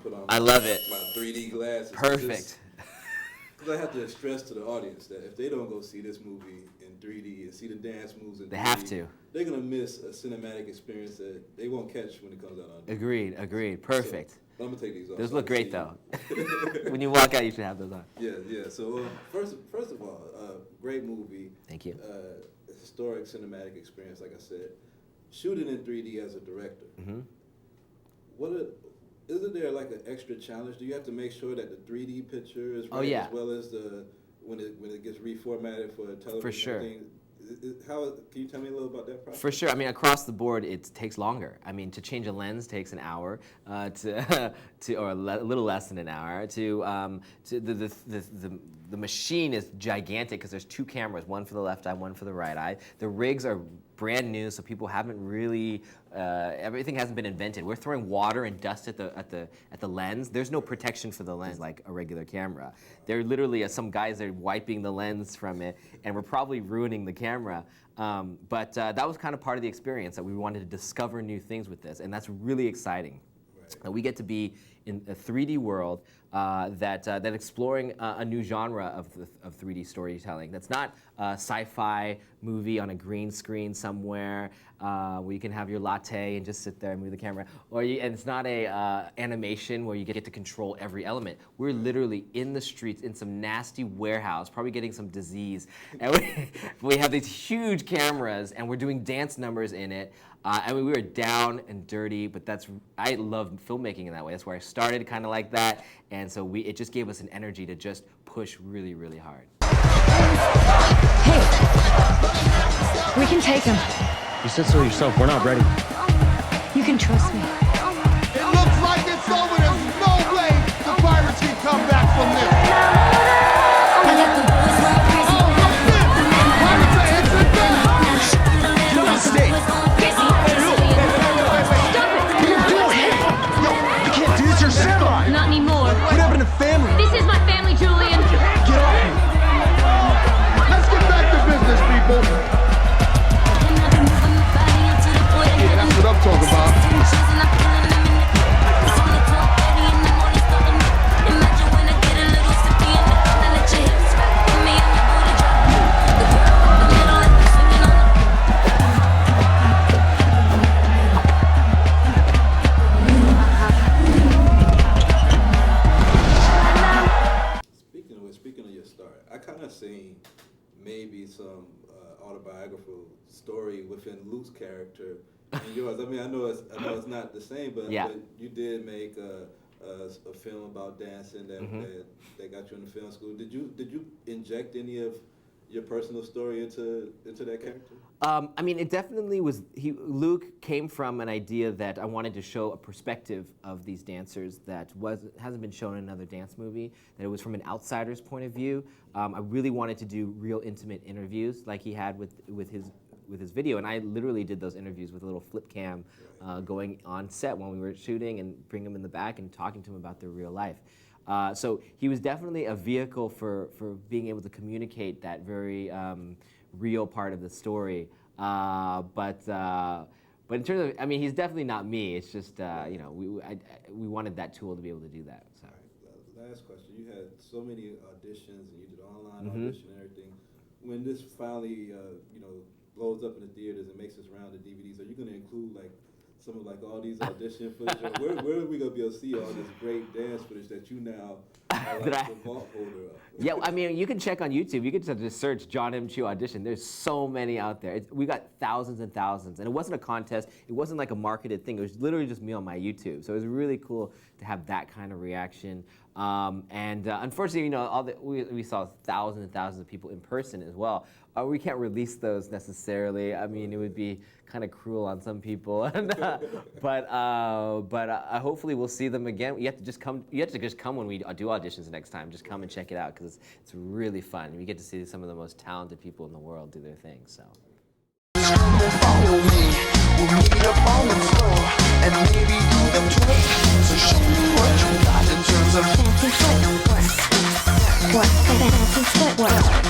put on I love it. my 3D glasses. Perfect. Because I have to stress to the audience that if they don't go see this movie in 3D and see the dance moves in 3D, They have to. They're going to miss a cinematic experience that they won't catch when it comes out on DVD. Agreed. Perfect. So, but I'm going to take these off. Those so look I can great, see though. When you walk out, you should have those on. Yeah. So first of all, great movie. Thank you. Historic cinematic experience, like I said. Shooting in 3D as a director. Mm-hmm. Isn't there like an extra challenge? Do you have to make sure that the 3D picture is right, Oh, yeah. as well as when it gets reformatted for television? For sure. Can you tell me a little about that process? For sure. I mean, across the board, it takes longer. I mean, to change a lens takes an hour, or a little less than an hour. The machine is gigantic because there's two cameras, one for the left eye, one for the right eye. The rigs are brand new, so people haven't really, everything hasn't been invented. We're throwing water and dust at the lens. There's no protection for the lens like a regular camera. There literally are some guys that are wiping the lens from it, and we're probably ruining the camera. But that was kind of part of the experience, that we wanted to discover new things with this, and that's really exciting. Right. We get to be in a 3D world that exploring a new genre of 3D storytelling. That's not a sci-fi movie on a green screen somewhere where you can have your latte and just sit there and move the camera. And it's not a animation where you get to control every element. We're literally in the streets in some nasty warehouse, probably getting some disease. And we have these huge cameras and we're doing dance numbers in it. I mean, we were down and dirty, but I love filmmaking in that way. That's where I started, kind of like that, and so it just gave us an energy to just push really, really hard. Hey, we can take him. You said so yourself. We're not ready. You can trust me. It looks like it's over. There's no way the Pirates can come back from this. I got the boys like crazy. Pirates are entering back. You're not stay. Your semi! Not anymore. What happened to family? This is my family, Julian. Get off me! Let's get back to business, people. Yeah, that's what I'm talking about. Seen maybe some autobiographical story within Luke's character and yours. I mean, I know it's not the same, but, yeah. But you did make a film about dancing that got you in the film school. Did you inject any of your personal story into that character? I mean, it definitely was. Luke came from an idea that I wanted to show a perspective of these dancers that hasn't been shown in another dance movie. That it was from an outsider's point of view. I really wanted to do real intimate interviews, like he had with his video, and I literally did those interviews with a little flip cam, going on set when we were shooting, and bring him in the back and talking to him about their real life. So he was definitely a vehicle for being able to communicate that very real part of the story. But in terms of, I mean, he's definitely not me. It's just, we wanted that tool to be able to do that. So. All right, last question. You had so many auditions, and you did online audition and everything. When this finally, blows up in the theaters and makes its round to DVDs, are you going to include some of all these audition footage? Or where are we going to be able to see all this great dance footage that you now are the vault holder of? Yeah, I mean, you can check on YouTube. You can just search Jon M. Chu audition. There's so many out there. We got thousands and thousands. And it wasn't a contest. It wasn't like a marketed thing. It was literally just me on my YouTube. So it was really cool to have that kind of reaction. Unfortunately, we saw thousands and thousands of people in person as well. We can't release those necessarily. I mean, it would be kind of cruel on some people. but hopefully we'll see them again. You have to just come. You have to just come when we do auditions next time. Just come and check it out because it's really fun. We get to see some of the most talented people in the world do their thing. So. Follow me, we'll meet up on the floor, and maybe even twerk, to show me what you got in terms of Fancy footwork. Fancy footwork.